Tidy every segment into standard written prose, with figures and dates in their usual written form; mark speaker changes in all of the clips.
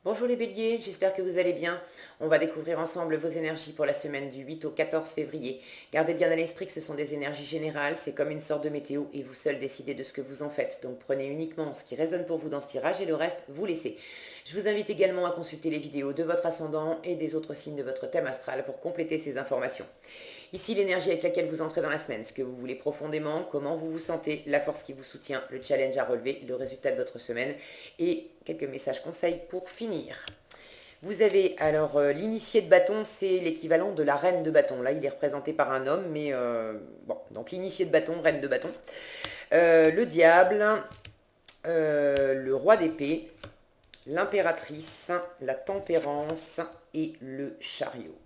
Speaker 1: Bonjour les béliers, j'espère que vous allez bien. On va découvrir ensemble vos énergies pour la semaine du 8 au 14 février. Gardez bien à l'esprit que ce sont des énergies générales, c'est comme une sorte de météo et vous seul décidez de ce que vous en faites. Donc prenez uniquement ce qui résonne pour vous dans ce tirage et le reste, vous laissez. Je vous invite également à consulter les vidéos de votre ascendant et des autres signes de votre thème astral pour compléter ces informations. Ici l'énergie avec laquelle vous entrez dans la semaine, ce que vous voulez profondément, comment vous vous sentez, la force qui vous soutient, le challenge à relever, le résultat de votre semaine et quelques messages conseils pour finir. Vous avez alors l'initié de bâton, c'est l'équivalent de la reine de bâton. Là, il est représenté par un homme, mais bon, donc l'initié de bâton, reine de bâton. Le diable, le roi d'épée, l'impératrice, la tempérance et le chariot.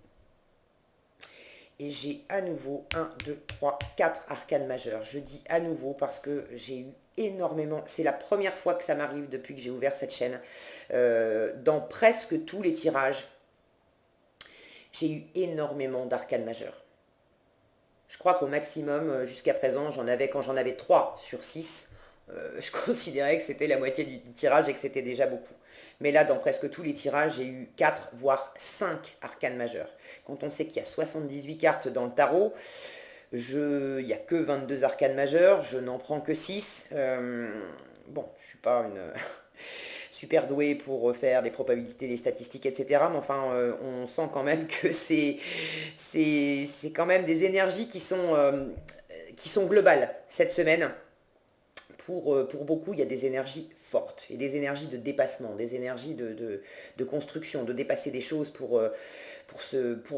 Speaker 1: Et j'ai à nouveau 1, 2, 3, 4 arcanes majeures. Je dis à nouveau parce que j'ai eu énormément, c'est la première fois que ça m'arrive depuis que j'ai ouvert cette chaîne, dans presque tous les tirages, j'ai eu énormément d'arcanes majeures. Je crois qu'au maximum, jusqu'à présent, quand j'en avais 3 sur 6, je considérais que c'était la moitié du tirage et que c'était déjà beaucoup. Mais là, dans presque tous les tirages, j'ai eu 4, voire 5 arcanes majeures. Quand on sait qu'il y a 78 cartes dans le tarot, il n'y a que 22 arcanes majeures, je n'en prends que 6. Bon, je ne suis pas une super douée pour faire les probabilités, les statistiques, etc. Mais enfin, on sent quand même que c'est quand même des énergies qui sont globales cette semaine. Pour beaucoup, il y a des énergies fortes et des énergies de dépassement, des énergies de construction, de dépasser des choses pour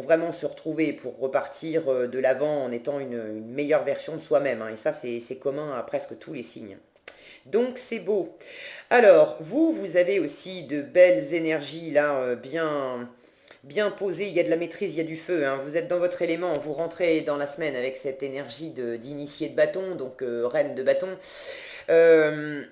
Speaker 1: vraiment se retrouver, pour repartir de l'avant en étant une meilleure version de soi-même. Hein. Et ça, c'est commun à presque tous les signes. Donc c'est beau. Alors, vous avez aussi de belles énergies là, bien posées. Il y a de la maîtrise, il y a du feu. Hein. Vous êtes dans votre élément, vous rentrez dans la semaine avec cette énergie d'initié de bâton, donc reine de bâton. Euh,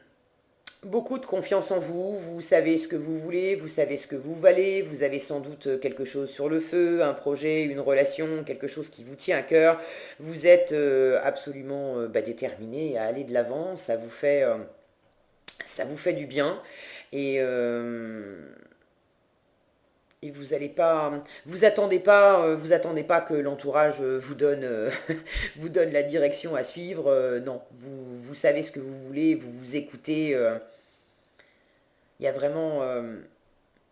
Speaker 1: Beaucoup de confiance en vous, vous savez ce que vous voulez, vous savez ce que vous valez, vous avez sans doute quelque chose sur le feu, un projet, une relation, quelque chose qui vous tient à cœur. Vous êtes absolument déterminé à aller de l'avant, ça vous fait du bien et et vous attendez pas que l'entourage vous donne la direction à suivre. Non, vous savez ce que vous voulez, vous vous écoutez. Il y a vraiment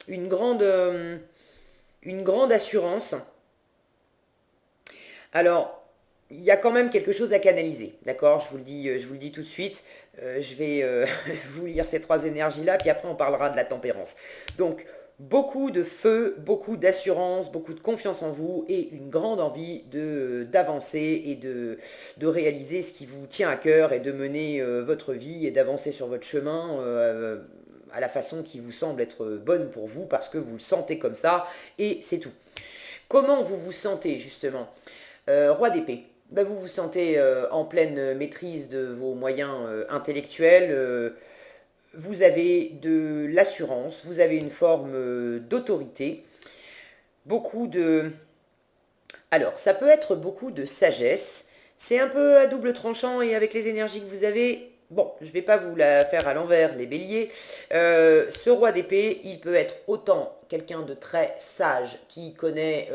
Speaker 1: une grande, euh, une grande assurance. Alors, il y a quand même quelque chose à canaliser, d'accord? Je vous le dis tout de suite. Je vais vous lire ces trois énergies-là, puis après on parlera de la tempérance. Donc, beaucoup de feu, beaucoup d'assurance, beaucoup de confiance en vous et une grande envie d'avancer et de réaliser ce qui vous tient à cœur et de mener votre vie et d'avancer sur votre chemin à la façon qui vous semble être bonne pour vous parce que vous le sentez comme ça et c'est tout. Comment vous vous sentez justement? Roi d'épée. Ben, vous vous sentez en pleine maîtrise de vos moyens intellectuels. Vous avez de l'assurance, vous avez une forme d'autorité, beaucoup de... Alors, ça peut être beaucoup de sagesse. C'est un peu à double tranchant et avec les énergies que vous avez... Bon, je ne vais pas vous la faire à l'envers, les béliers. Ce roi d'épée, il peut être autant quelqu'un de très sage qui connaît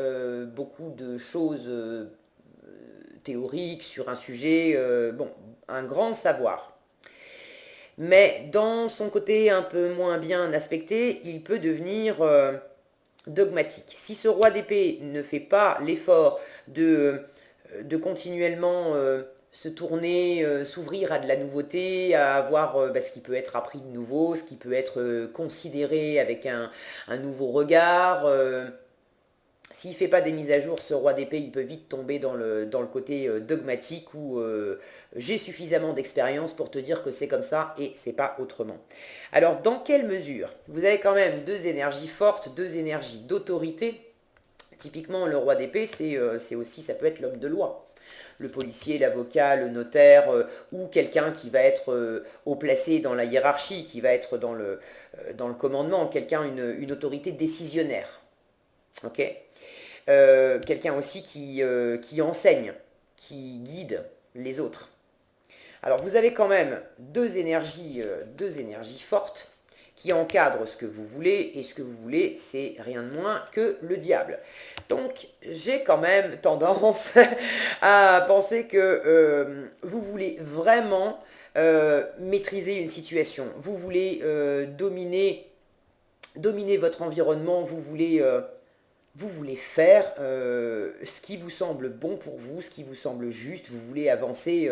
Speaker 1: beaucoup de choses théoriques sur un sujet, bon, un grand savoir. Mais dans son côté un peu moins bien aspecté, il peut devenir dogmatique. Si ce roi d'épée ne fait pas l'effort de continuellement se tourner, s'ouvrir à de la nouveauté, à avoir ce qui peut être appris de nouveau, ce qui peut être considéré avec un nouveau regard, s'il ne fait pas des mises à jour, ce roi d'épée, il peut vite tomber dans le côté dogmatique où j'ai suffisamment d'expérience pour te dire que c'est comme ça et c'est pas autrement. Alors, dans quelle mesure? Vous avez quand même deux énergies fortes, deux énergies d'autorité. Typiquement, le roi d'épée, c'est aussi, ça peut être l'homme de loi. Le policier, l'avocat, le notaire, ou quelqu'un qui va être haut placé dans la hiérarchie, qui va être dans le commandement, quelqu'un, une autorité décisionnaire. Ok. Quelqu'un aussi qui enseigne, qui guide les autres. Alors vous avez quand même deux énergies fortes qui encadre ce que vous voulez, et ce que vous voulez, c'est rien de moins que le diable. Donc, j'ai quand même tendance à penser que vous voulez vraiment maîtriser une situation, vous voulez dominer votre environnement, vous voulez faire ce qui vous semble bon pour vous, ce qui vous semble juste, vous voulez avancer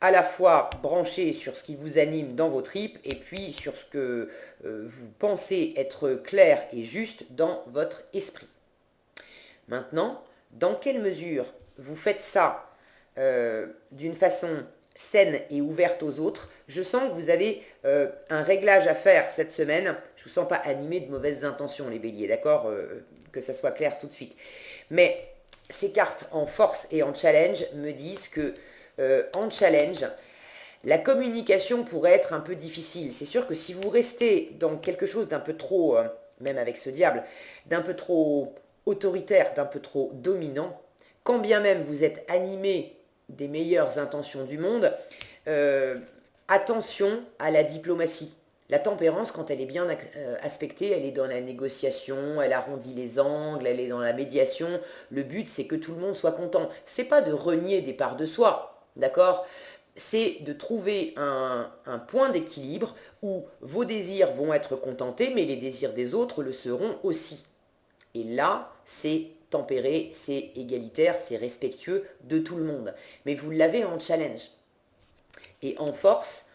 Speaker 1: à la fois branché sur ce qui vous anime dans vos tripes et puis sur ce que vous pensez être clair et juste dans votre esprit. Maintenant, dans quelle mesure vous faites ça d'une façon saine et ouverte aux autres, je sens que vous avez un réglage à faire cette semaine. Je ne vous sens pas animé de mauvaises intentions, les béliers, d'accord, que ça soit clair tout de suite. Mais ces cartes en force et en challenge me disent que en challenge, la communication pourrait être un peu difficile. C'est sûr que si vous restez dans quelque chose d'un peu trop, même avec ce diable, d'un peu trop autoritaire, d'un peu trop dominant, quand bien même vous êtes animé des meilleures intentions du monde, attention à la diplomatie. La tempérance, quand elle est bien aspectée, elle est dans la négociation, elle arrondit les angles, elle est dans la médiation. Le but, c'est que tout le monde soit content. C'est pas de renier des parts de soi, d'accord ? C'est de trouver un point d'équilibre où vos désirs vont être contentés, mais les désirs des autres le seront aussi. Et là, c'est tempéré, c'est égalitaire, c'est respectueux de tout le monde. Mais vous l'avez en challenge. Et en force,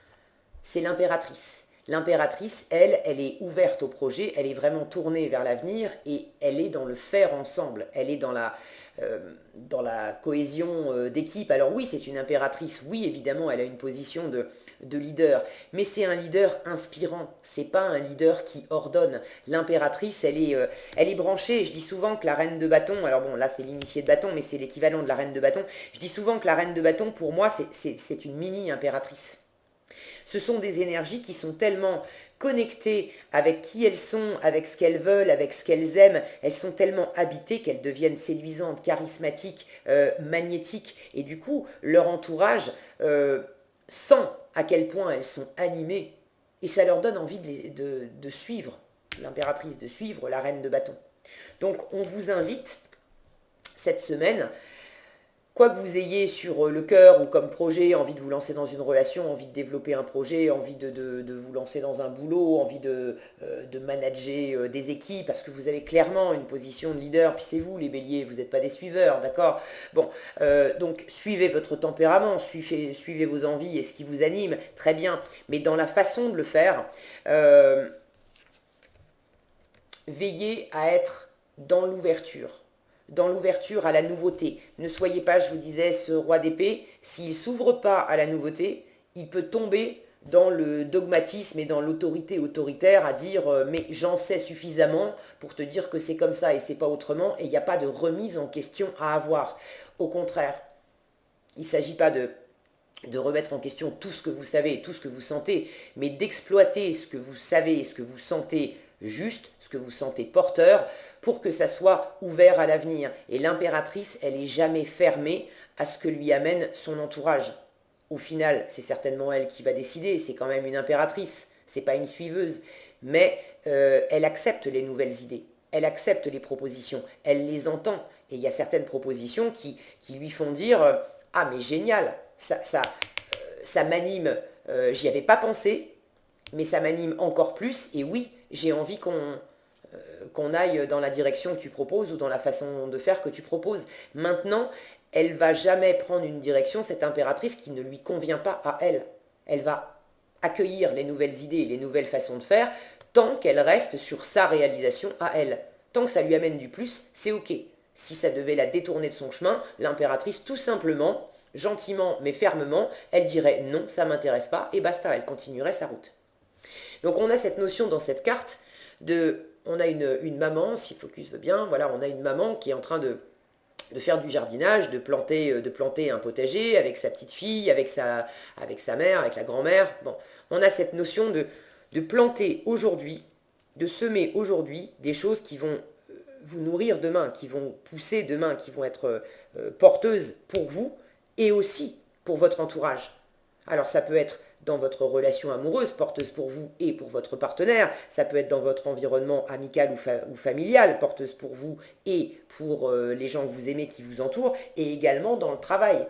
Speaker 1: c'est l'impératrice. L'impératrice, elle est ouverte au projet, elle est vraiment tournée vers l'avenir et elle est dans le faire ensemble, elle est dans la cohésion d'équipe. Alors oui, c'est une impératrice, oui, évidemment, elle a une position de leader, mais c'est un leader inspirant, c'est pas un leader qui ordonne. L'impératrice, elle est branchée. Je dis souvent que la reine de bâton, alors bon, là c'est l'initiée de bâton, mais c'est l'équivalent de la reine de bâton. Je dis souvent que la reine de bâton, pour moi, c'est une mini-impératrice. Ce sont des énergies qui sont tellement connectées avec qui elles sont, avec ce qu'elles veulent, avec ce qu'elles aiment. Elles sont tellement habitées qu'elles deviennent séduisantes, charismatiques, magnétiques. Et du coup, leur entourage sent à quel point elles sont animées. Et ça leur donne envie de suivre l'impératrice, de suivre la reine de bâton. Donc, on vous invite cette semaine, quoi que vous ayez sur le cœur ou comme projet, envie de vous lancer dans une relation, envie de développer un projet, envie de vous lancer dans un boulot, envie de manager des équipes, parce que vous avez clairement une position de leader, puis c'est vous les béliers, vous n'êtes pas des suiveurs, d'accord ? Bon, donc suivez votre tempérament, suivez vos envies et ce qui vous anime, très bien, mais dans la façon de le faire, veillez à être dans l'ouverture à la nouveauté. Ne soyez pas, je vous disais, ce roi d'épée, s'il ne s'ouvre pas à la nouveauté, il peut tomber dans le dogmatisme et dans l'autorité autoritaire à dire mais j'en sais suffisamment pour te dire que c'est comme ça et c'est pas autrement, et il n'y a pas de remise en question à avoir. Au contraire, il ne s'agit pas de remettre en question tout ce que vous savez et tout ce que vous sentez, mais d'exploiter ce que vous savez et ce que vous sentez juste, ce que vous sentez porteur, pour que ça soit ouvert à l'avenir. Et l'impératrice, elle n'est jamais fermée à ce que lui amène son entourage. Au final, c'est certainement elle qui va décider, c'est quand même une impératrice, c'est pas une suiveuse, mais elle accepte les nouvelles idées, elle accepte les propositions, elle les entend, et il y a certaines propositions qui lui font dire ah mais génial, ça m'anime, j'y avais pas pensé, mais ça m'anime encore plus, et oui, j'ai envie qu'on aille dans la direction que tu proposes ou dans la façon de faire que tu proposes. Maintenant, elle va jamais prendre une direction, cette impératrice, qui ne lui convient pas à elle. Elle va accueillir les nouvelles idées et les nouvelles façons de faire tant qu'elle reste sur sa réalisation à elle. Tant que ça lui amène du plus, c'est ok. Si ça devait la détourner de son chemin, l'impératrice, tout simplement, gentiment mais fermement, elle dirait non, ça m'intéresse pas, et basta, elle continuerait sa route. Donc on a cette notion dans cette carte on a une maman, si Focus veut bien, voilà, on a une maman qui est en train de faire du jardinage, de planter un potager avec sa petite fille, avec sa mère, avec la grand-mère. Bon, on a cette notion de planter aujourd'hui, de semer aujourd'hui des choses qui vont vous nourrir demain, qui vont pousser demain, qui vont être porteuses pour vous et aussi pour votre entourage. Alors ça peut être dans votre relation amoureuse, porteuse pour vous et pour votre partenaire. Ça peut être dans votre environnement amical ou familial, porteuse pour vous et pour les gens que vous aimez qui vous entourent, et également dans le travail,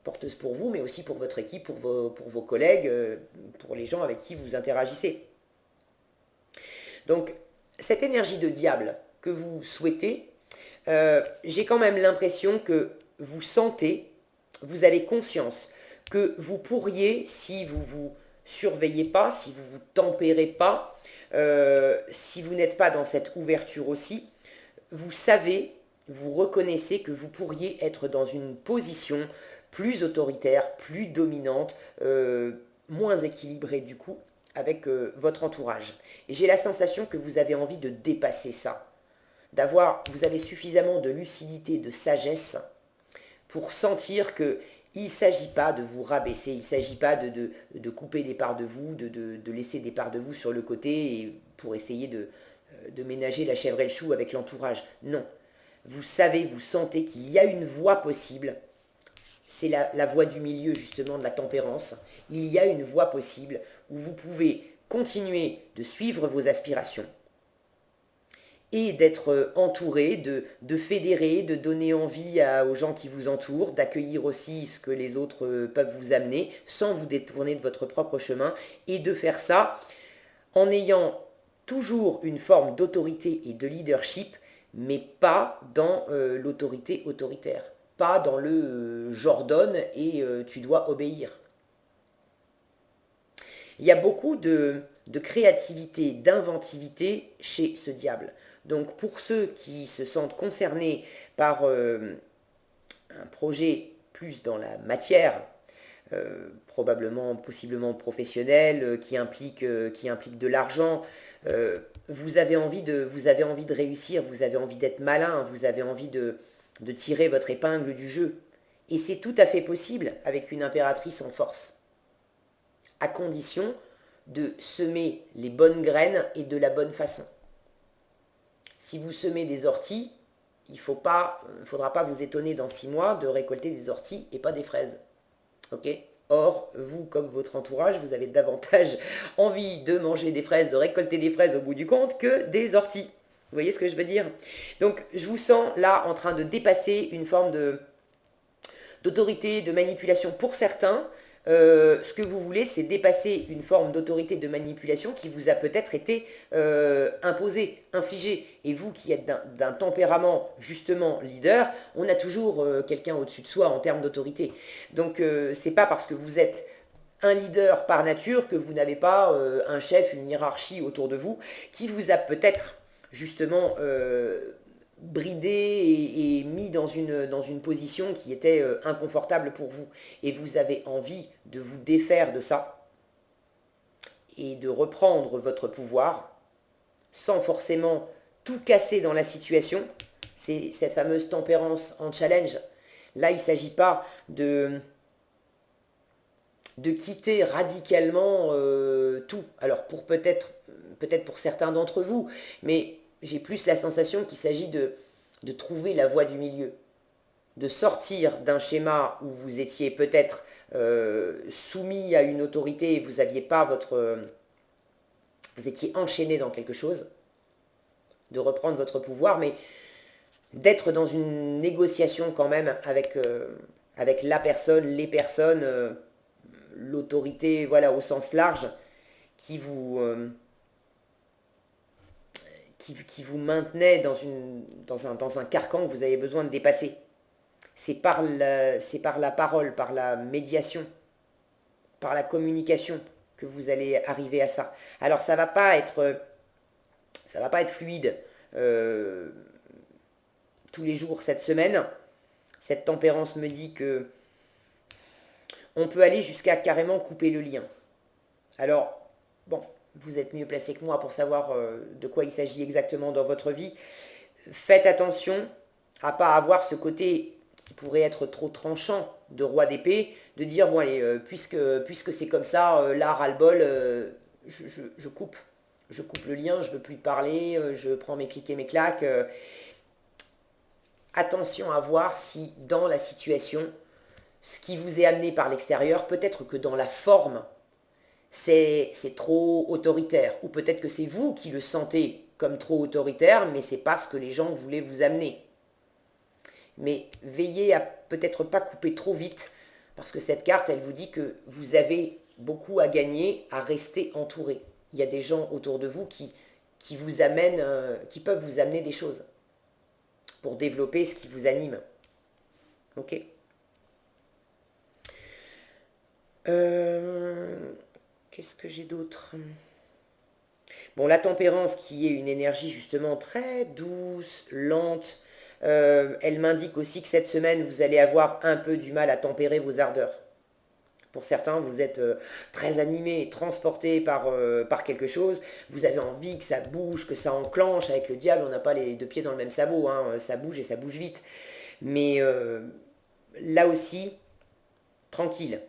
Speaker 1: porteuse pour vous, mais aussi pour votre équipe, pour vos collègues, pour les gens avec qui vous interagissez. Donc, cette énergie de diable que vous souhaitez, j'ai quand même l'impression que vous sentez, vous avez conscience que vous pourriez, si vous vous surveillez pas, si vous vous tempérez pas, si vous n'êtes pas dans cette ouverture aussi, vous savez, vous reconnaissez que vous pourriez être dans une position plus autoritaire, plus dominante, moins équilibrée du coup, avec votre entourage. Et j'ai la sensation que vous avez envie de dépasser ça, vous avez suffisamment de lucidité, de sagesse pour sentir que il ne s'agit pas de vous rabaisser, il ne s'agit pas de couper des parts de vous, de laisser des parts de vous sur le côté et pour essayer de ménager la chèvre et le chou avec l'entourage. Non, vous savez, vous sentez qu'il y a une voie possible. C'est la voie du milieu justement de la tempérance. Il y a une voie possible où vous pouvez continuer de suivre vos aspirations et d'être entouré, de fédérer, de donner envie aux gens qui vous entourent, d'accueillir aussi ce que les autres peuvent vous amener sans vous détourner de votre propre chemin, et de faire ça en ayant toujours une forme d'autorité et de leadership, mais pas dans l'autorité autoritaire, pas dans le j'ordonne et tu dois obéir. Il y a beaucoup de créativité, d'inventivité chez ce diable. Donc pour ceux qui se sentent concernés par un projet plus dans la matière, probablement, possiblement professionnel, qui implique de l'argent, vous avez envie de réussir, vous avez envie d'être malin, vous avez envie de tirer votre épingle du jeu. Et c'est tout à fait possible avec une impératrice en force, à condition de semer les bonnes graines et de la bonne façon. Si vous semez des orties, il ne faudra pas vous étonner dans 6 mois de récolter des orties et pas des fraises. Ok ? Or, vous, comme votre entourage, vous avez davantage envie de manger des fraises, de récolter des fraises au bout du compte que des orties. Vous voyez ce que je veux dire ? Donc, je vous sens là en train de dépasser une forme d'autorité, de manipulation pour certains. Ce que vous voulez, c'est dépasser une forme d'autorité, de manipulation qui vous a peut-être été imposée, infligée. Et vous qui êtes d'un tempérament justement leader, on a toujours quelqu'un au-dessus de soi en termes d'autorité. Donc c'est pas parce que vous êtes un leader par nature que vous n'avez pas un chef, une hiérarchie autour de vous qui vous a peut-être justement bridé et mis dans une position qui était inconfortable pour vous. Et vous avez envie de vous défaire de ça et de reprendre votre pouvoir sans forcément tout casser dans la situation. C'est cette fameuse tempérance en challenge. Là, il ne s'agit pas de quitter radicalement tout. Alors peut-être pour certains d'entre vous, mais j'ai plus la sensation qu'il s'agit de trouver la voie du milieu, de sortir d'un schéma où vous étiez peut-être soumis à une autorité et vous aviez pas vous étiez enchaîné dans quelque chose, de reprendre votre pouvoir, mais d'être dans une négociation quand même avec la personne, les personnes, l'autorité, voilà, au sens large, qui vous maintenait dans un carcan que vous avez besoin de dépasser. C'est par la parole, par la médiation, par la communication que vous allez arriver à ça. Alors ça va pas être fluide tous les jours cette semaine. Cette tempérance me dit que on peut aller jusqu'à carrément couper le lien. Alors, bon, vous êtes mieux placé que moi pour savoir de quoi il s'agit exactement dans votre vie. Faites attention à ne pas avoir ce côté qui pourrait être trop tranchant de roi d'épée, de dire, bon allez, puisque c'est comme ça, là, ras-le-bol, je coupe. Je coupe le lien, je ne veux plus te parler, je prends mes clics et mes claques. Attention à voir si dans la situation, ce qui vous est amené par l'extérieur, peut-être que dans la forme, c'est trop autoritaire. Ou peut-être que c'est vous qui le sentez comme trop autoritaire, mais c'est pas ce que les gens voulaient vous amener. Mais veillez à peut-être pas couper trop vite, parce que cette carte, elle vous dit que vous avez beaucoup à gagner à rester entouré. Il y a des gens autour de vous qui vous amènent, qui peuvent vous amener des choses pour développer ce qui vous anime. Ok. Qu'est-ce que j'ai d'autre? Bon, la tempérance qui est une énergie justement très douce, lente, elle m'indique aussi que cette semaine, vous allez avoir un peu du mal à tempérer vos ardeurs. Pour certains, vous êtes très animé, transporté par quelque chose. Vous avez envie que ça bouge, que ça enclenche. Avec le diable, on n'a pas les deux pieds dans le même sabot. Hein. Ça bouge et ça bouge vite. Mais là aussi, tranquille.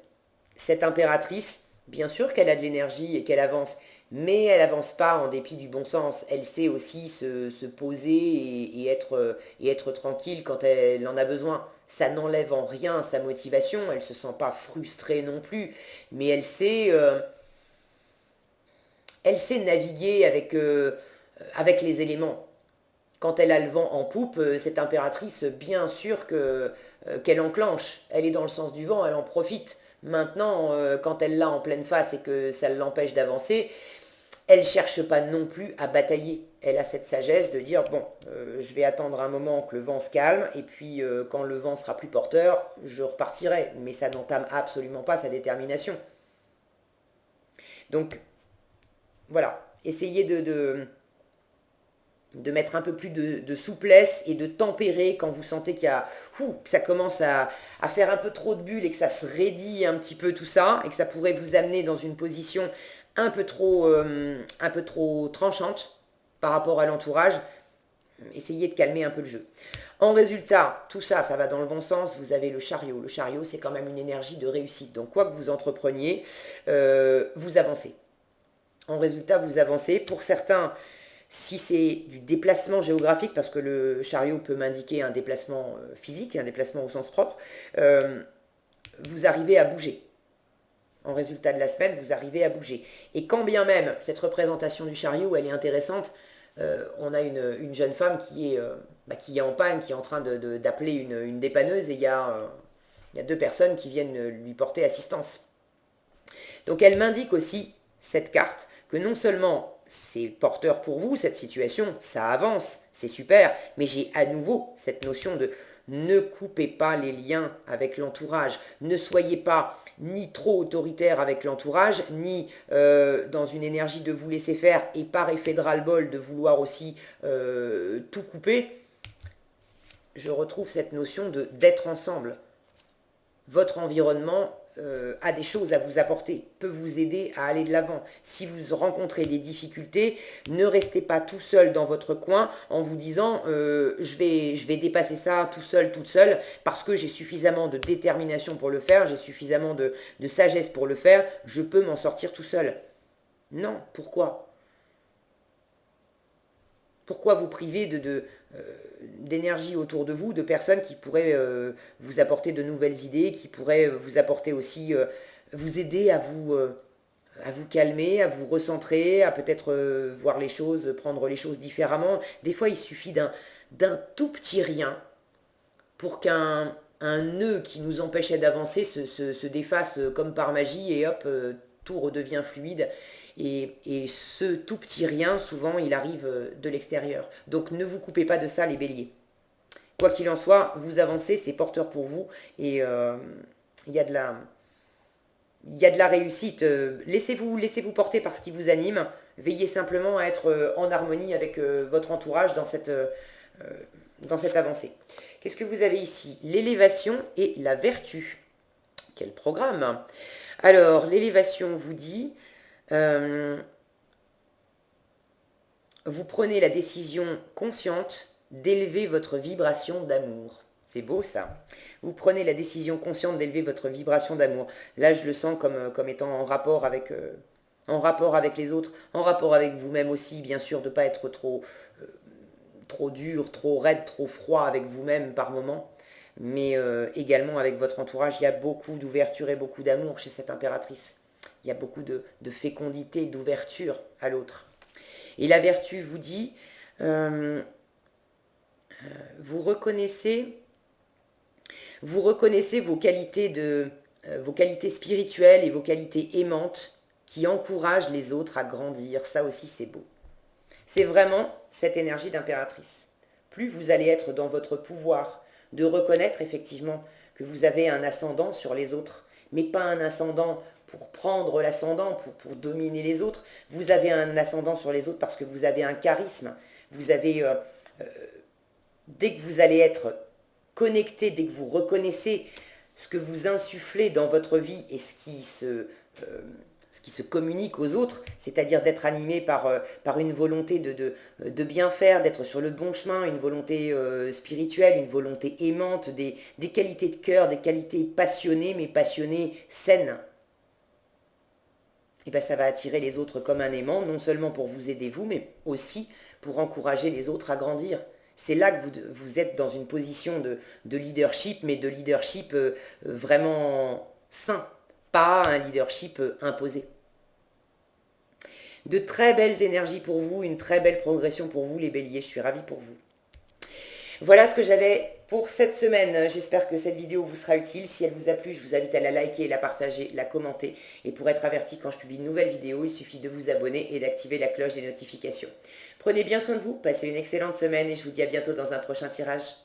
Speaker 1: Cette impératrice, bien sûr qu'elle a de l'énergie et qu'elle avance, mais elle avance pas en dépit du bon sens. Elle sait aussi se poser et être tranquille quand elle en a besoin. Ça n'enlève en rien sa motivation, elle se sent pas frustrée non plus, mais elle sait naviguer avec les éléments. Quand elle a le vent en poupe, cette impératrice, bien sûr qu'elle enclenche. Elle est dans le sens du vent, elle en profite. Maintenant, quand elle l'a en pleine face et que ça l'empêche d'avancer, elle ne cherche pas non plus à batailler. Elle a cette sagesse de dire, bon, je vais attendre un moment que le vent se calme, et puis quand le vent sera plus porteur, je repartirai. Mais ça n'entame absolument pas sa détermination. Donc, voilà, essayez de mettre un peu plus de souplesse et de tempérer quand vous sentez qu'il y a, que ça commence à faire un peu trop de bulles et que ça se raidit un petit peu tout ça, et que ça pourrait vous amener dans une position un peu trop tranchante par rapport à l'entourage. Essayez de calmer un peu le jeu. En résultat, tout ça, ça va dans le bon sens. Vous avez le chariot. Le chariot, c'est quand même une énergie de réussite. Donc, quoi que vous entrepreniez, vous avancez. En résultat, vous avancez. Pour certains, si c'est du déplacement géographique, parce que le chariot peut m'indiquer un déplacement physique, un déplacement au sens propre, vous arrivez à bouger. En résultat de la semaine, vous arrivez à bouger. Et quand bien même cette représentation du chariot, elle est intéressante, on a une jeune femme qui est en panne, qui est en train d'appeler une dépanneuse, et il y a deux personnes qui viennent lui porter assistance. Donc elle m'indique aussi, cette carte, que non seulement c'est porteur pour vous, cette situation, ça avance, c'est super, mais j'ai à nouveau cette notion de ne coupez pas les liens avec l'entourage, ne soyez pas ni trop autoritaire avec l'entourage, ni dans une énergie de vous laisser faire et par effet de ras-le-bol de vouloir aussi tout couper. Je retrouve cette notion d'être ensemble. Votre environnement a des choses à vous apporter, peut vous aider à aller de l'avant. Si vous rencontrez des difficultés, ne restez pas tout seul dans votre coin en vous disant je vais dépasser ça tout seul, toute seule, parce que j'ai suffisamment de détermination pour le faire, j'ai suffisamment de sagesse pour le faire, je peux m'en sortir tout seul. Non, pourquoi? Pourquoi vous priver d'énergie autour de vous, de personnes qui pourraient vous apporter de nouvelles idées, qui pourraient vous apporter aussi, vous aider à vous calmer, à vous recentrer, à peut-être voir les choses, prendre les choses différemment. Des fois, il suffit d'un tout petit rien pour qu'un nœud qui nous empêchait d'avancer se défasse comme par magie, et hop, tout redevient fluide. Et ce tout petit rien, souvent, il arrive de l'extérieur. Donc ne vous coupez pas de ça, les béliers. Quoi qu'il en soit, vous avancez, c'est porteur pour vous, et il y a de la réussite. Laissez-vous porter par ce qui vous anime. Veillez simplement à être en harmonie avec votre entourage dans cette avancée. Qu'est-ce que vous avez ici? L'élévation et la vertu. Quel programme! Alors, l'élévation vous dit, vous prenez la décision consciente d'élever votre vibration d'amour. C'est beau ça. Vous prenez la décision consciente d'élever votre vibration d'amour. Là, je le sens comme étant en rapport avec les autres, en rapport avec vous-même aussi, bien sûr, de ne pas être trop dur, trop raide, trop froid avec vous-même par moment, mais également avec votre entourage. Il y a beaucoup d'ouverture et beaucoup d'amour chez cette impératrice. Il y a beaucoup de fécondité, d'ouverture à l'autre. Et la vertu vous dit, vous reconnaissez vos qualités spirituelles et vos qualités aimantes qui encouragent les autres à grandir. Ça aussi, c'est beau. C'est vraiment cette énergie d'impératrice. Plus vous allez être dans votre pouvoir de reconnaître effectivement que vous avez un ascendant sur les autres, mais pas un ascendant pour prendre l'ascendant, pour dominer les autres. Vous avez un ascendant sur les autres parce que vous avez un charisme. Vous avez, dès que vous allez être connecté, dès que vous reconnaissez ce que vous insufflez dans votre vie et ce qui se communique aux autres, c'est-à-dire d'être animé par une volonté de bien faire, d'être sur le bon chemin, une volonté spirituelle, une volonté aimante, des qualités de cœur, des qualités passionnées, mais passionnées saines. Et bien ça va attirer les autres comme un aimant, non seulement pour vous aider vous, mais aussi pour encourager les autres à grandir. C'est là que vous êtes dans une position de leadership, mais de leadership vraiment sain, pas un leadership imposé. De très belles énergies pour vous, une très belle progression pour vous les béliers, je suis ravie pour vous. Voilà ce que j'avais pour cette semaine. J'espère que cette vidéo vous sera utile. Si elle vous a plu, je vous invite à la liker, la partager, la commenter. Et pour être averti quand je publie une nouvelle vidéo, il suffit de vous abonner et d'activer la cloche des notifications. Prenez bien soin de vous, passez une excellente semaine et je vous dis à bientôt dans un prochain tirage.